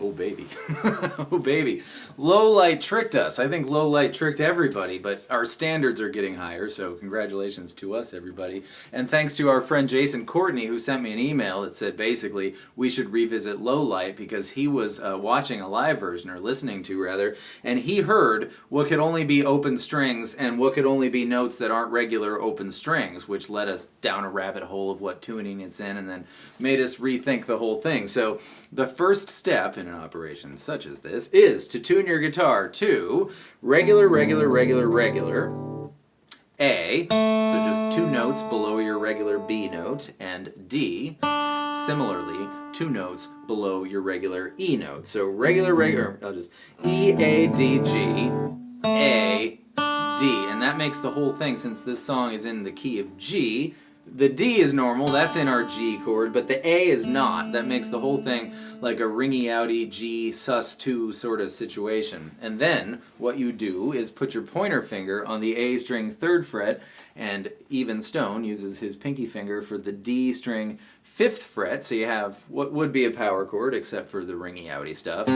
Oh baby. Oh baby. Low light tricked us. I think low light tricked everybody, but our standards are getting higher, so congratulations to us, everybody. And thanks to our friend Jason Courtney, who sent me an email that said basically we should revisit low light because he was watching a live version, or listening to rather, and he heard what could only be open strings and what could only be notes that aren't regular open strings, which led us down a rabbit hole of what tuning it's in and then made us rethink the whole thing. So the first step in an operation such as this is to tune your guitar to regular, regular, regular, regular, A, so just two notes below your regular B note, and D, similarly, two notes below your regular E note. So regular, regular, I'll just E, A, D, G, A, D, and that makes the whole thing, since this song is in the key of G, the D is normal, that's in our G chord, but the A is not. That makes the whole thing like a ringy-outy G sus2 sort of situation. And then what you do is put your pointer finger on the A string 3rd fret, and Even Stone uses his pinky finger for the D string 5th fret, so you have what would be a power chord except for the ringy-outy stuff.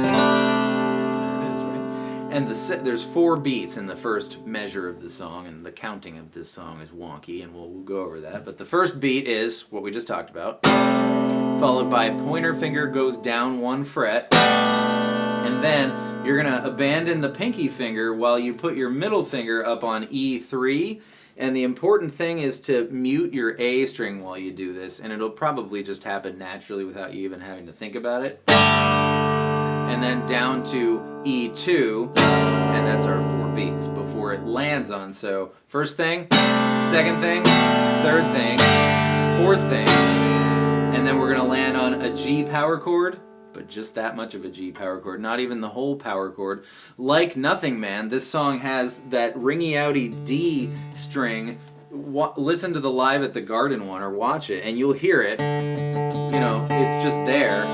And there's 4 beats in the first measure of the song, and the counting of this song is wonky, and we'll go over that. But the first beat is what we just talked about, followed by pointer finger goes down 1 fret, and then you're going to abandon the pinky finger while you put your middle finger up on E3. And the important thing is to mute your A string while you do this, and it'll probably just happen naturally without you even having to think about it. And then down to E2, and that's our 4 beats before it lands on. So first thing, second thing, third thing, fourth thing, and then we're going to land on a G power chord, but just that much of a G power chord, not even the whole power chord. Like Nothing Man, this song has that ringy-outy D string. Listen to the Live at the Garden one, or watch it, and you'll hear it. You know, it's just there.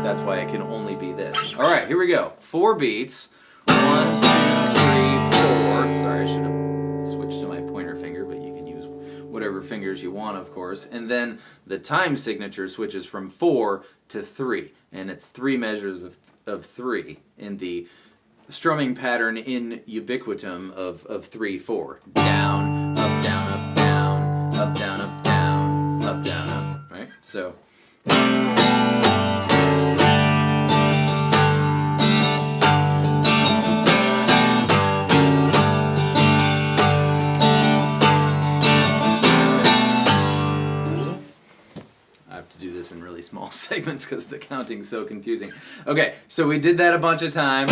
That's why it can only be this. All right, here we go. 4 beats. 1, 2, 3, 4. Sorry, I should have switched to my pointer finger, but you can use whatever fingers you want, of course. And then the time signature switches from 4 to 3, and it's 3 measures of 3 in the strumming pattern in ubiquitum of 3/4. Down, up, down, up, down, up, down, up, down, up, down, up. Right? So. Do this in really small segments because the counting's so confusing. Okay, so we did that a bunch of times.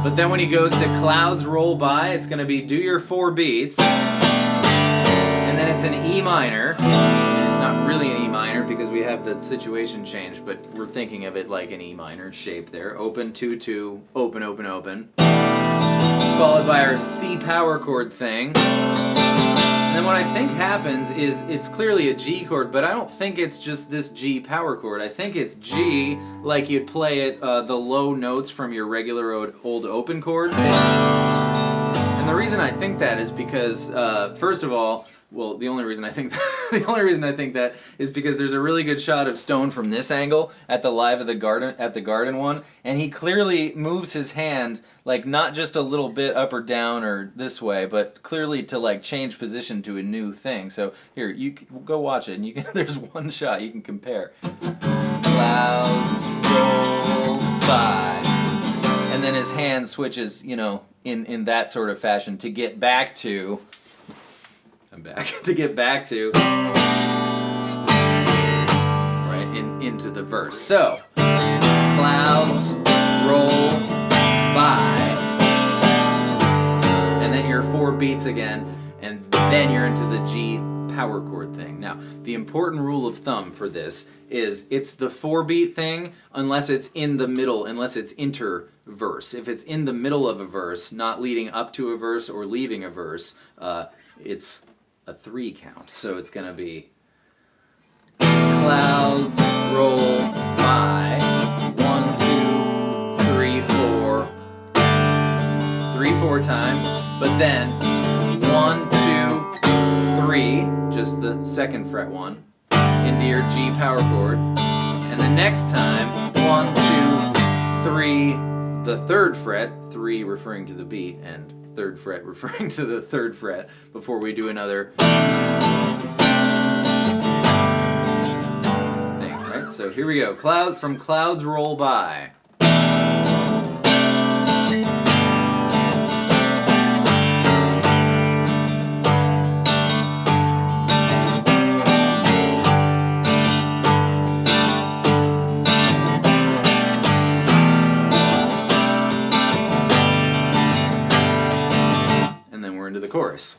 But then when he goes to Clouds Roll By, it's going to be do your 4 beats, and then it's an E minor. And it's not really an E minor because we have the situation changed, but we're thinking of it like an E minor shape there. Open, 2-2, open, open, open. Followed by our C power chord thing. And then what I think happens is it's clearly a G chord, but I don't think it's just this G power chord. I think it's G like you'd play it the low notes from your regular old open chord. And the reason I think that is because, first of all, well, the only reason I think that is because there's a really good shot of Stone from this angle at the Live at the Garden one, and he clearly moves his hand like not just a little bit up or down or this way, but clearly to like change position to a new thing. So here, you go watch it, and you can. There's one shot you can compare. Clouds roll by, and then his hand switches, you know, in that sort of fashion to get back to. I'm back. To get back to right into the verse. So clouds roll by, and then your 4 beats again, and then you're into the G power chord thing. Now, the important rule of thumb for this is it's the 4-beat thing unless it's in the middle, unless it's interverse. If it's in the middle of a verse, not leading up to a verse or leaving a verse, it's a 3 count. So it's going to be clouds roll by, 1, 2, 3, 4, 3/4 time, but then 1, 2, 3, just the 2nd fret one into your G power chord. And the next time, 1, 2, 3, the 3rd fret, 3 referring to the beat, and 3rd fret referring to the 3rd fret, before we do another thing, right? So here we go. From Clouds Roll By. Chorus.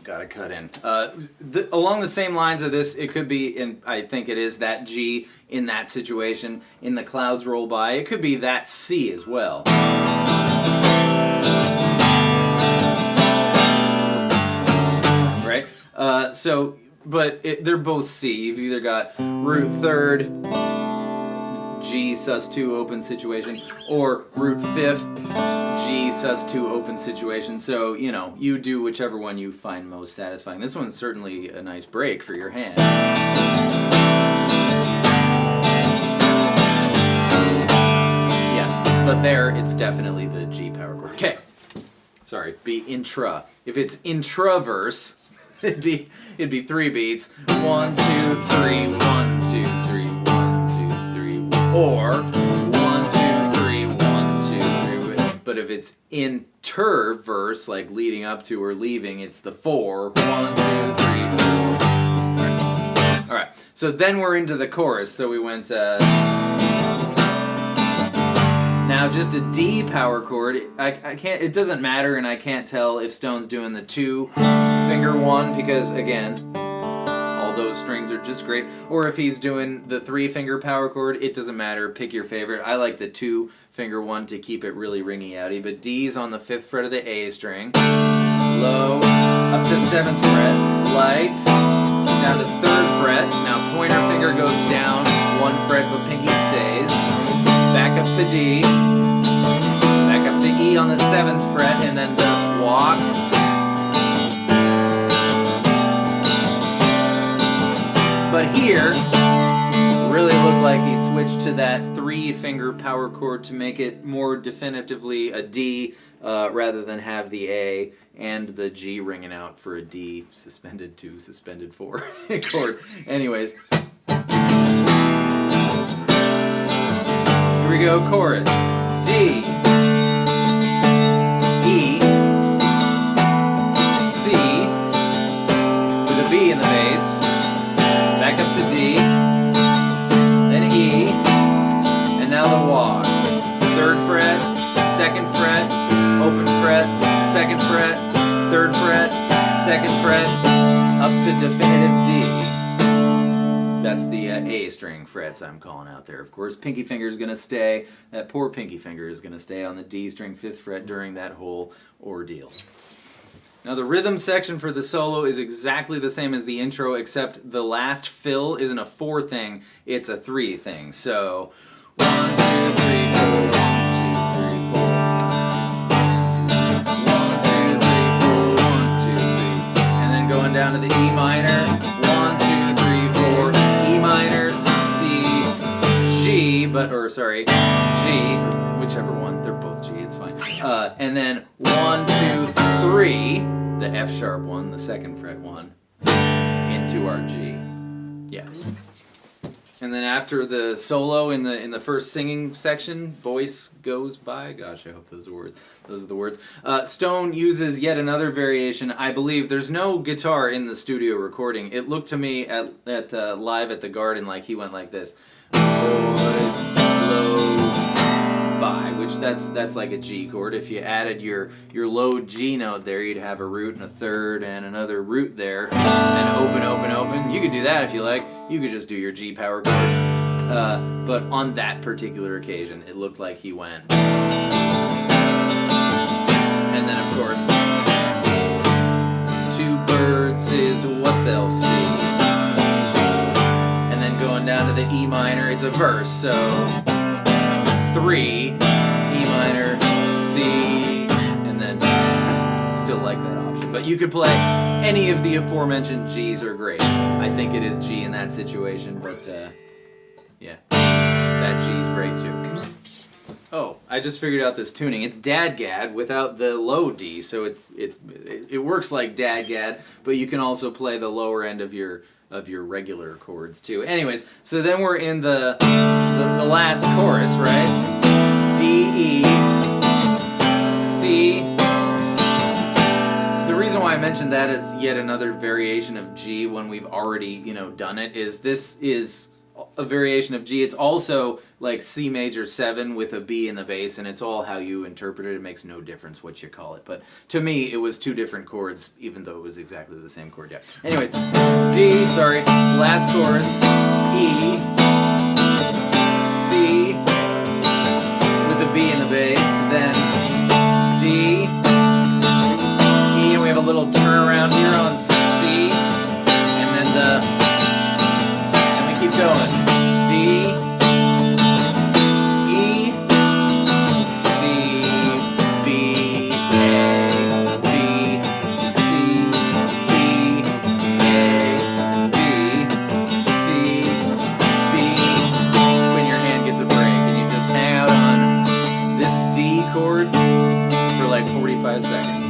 Gotta cut in. Along the same lines of this, it could be, and I think it is, that G in that situation, in the Clouds Roll By. It could be that C as well. Right? They're both C. You've either got root 3rd, G sus2 open situation, or root 5th, G sus2 open situation. So, you know, you do whichever one you find most satisfying. This one's certainly a nice break for your hand. Yeah, but there it's definitely the G power chord. Okay, sorry, be intra. If it's intraverse, it'd be 3 beats. 1, 2, 3, 1, 2, 3, 1, 2, 3, or 1, 2, 3, 1, 2, 3. But if it's interverse, like leading up to or leaving, it's the 4. 1, 2, 3, 4. All right. So then we're into the chorus. So we went. Now just a D power chord. I can't. It doesn't matter, and I can't tell if Stone's doing the 2-finger one because again, all those strings are just great. Or if he's doing the 3-finger power chord, it doesn't matter. Pick your favorite. I like the 2-finger one to keep it really ringy outy. But D's on the 5th fret of the A string, low, up to 7th fret, light, down to 3rd fret. Now pointer finger goes down 1 fret, but pinky stays. Back up to D, back up to E on the 7th fret, and then the walk. But here, really looked like he switched to that 3-finger power chord to make it more definitively a D, rather than have the A and the G ringing out for a D suspended 2, suspended 4 chord. Anyways. Here we go, chorus. D, E, C, with a B in the bass, back up to D, then E, and now the walk. 3rd fret, 2nd fret, open fret, 2nd fret, 3rd fret, 2nd fret, up to definitive D. That's the A string frets I'm calling out there. Of course, pinky finger is going to stay. That poor pinky finger is going to stay on the D string 5th fret during that whole ordeal. Now the rhythm section for the solo is exactly the same as the intro, except the last fill isn't a 4 thing, it's a 3 thing. So 1, 2, 3, 4, 1, 2, 3, 4, 1, 2, 3, 4, 1, 2, 3, and then going down to the E minor. 1, 2, 3, 4, E minor, C, G, G, whichever one, they're both G, it's fine. And then 1, 2, 3, the F sharp one, the 2nd fret one, into our G. Yeah. And then after the solo in the first singing section, voice goes by. Gosh, I hope those are the words. Stone uses yet another variation. I believe there's no guitar in the studio recording. It looked to me at live at the Garden like he went like this. Voice blows by, which that's like a G chord. If you added your low G note there, you'd have a root and a 3rd and another root there, and open, open, open. You could do that if you like. You could just do your G power chord. But on that particular occasion, it looked like he went. And then, of course, 2 birds is what they'll see. And then going down to the E minor, it's a verse, so 3, E minor, C, and then still like that option. But you could play any of the aforementioned G's are great. I think it is G in that situation, but yeah, that G's great too. Oh, I just figured out this tuning. It's dadgad without the low D, so it works like dadgad, but you can also play the lower end of your regular chords too. Anyways, so then we're in the last chorus, right? D, E, C. The reason why I mentioned that as yet another variation of G when we've already, done it is this is a variation of G. It's also like C major 7 with a B in the bass, and it's all how you interpret it. It makes no difference what you call it. But to me, it was two different chords, even though it was exactly the same chord. Yeah. Anyways, D, sorry, last chorus, E, C with a B in the bass, then D, E, and we have a little turnaround here on C, and then keep going. D, E, C, B, A, B, C, B, A, B, C, B. When your hand gets a break and you just hang out on this D chord for like 45 seconds.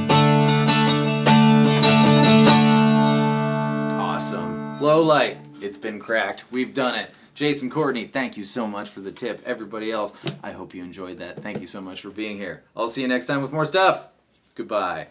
Awesome. Low light. It's been cracked. We've done it. Jason, Courtney, thank you so much for the tip. Everybody else, I hope you enjoyed that. Thank you so much for being here. I'll see you next time with more stuff. Goodbye.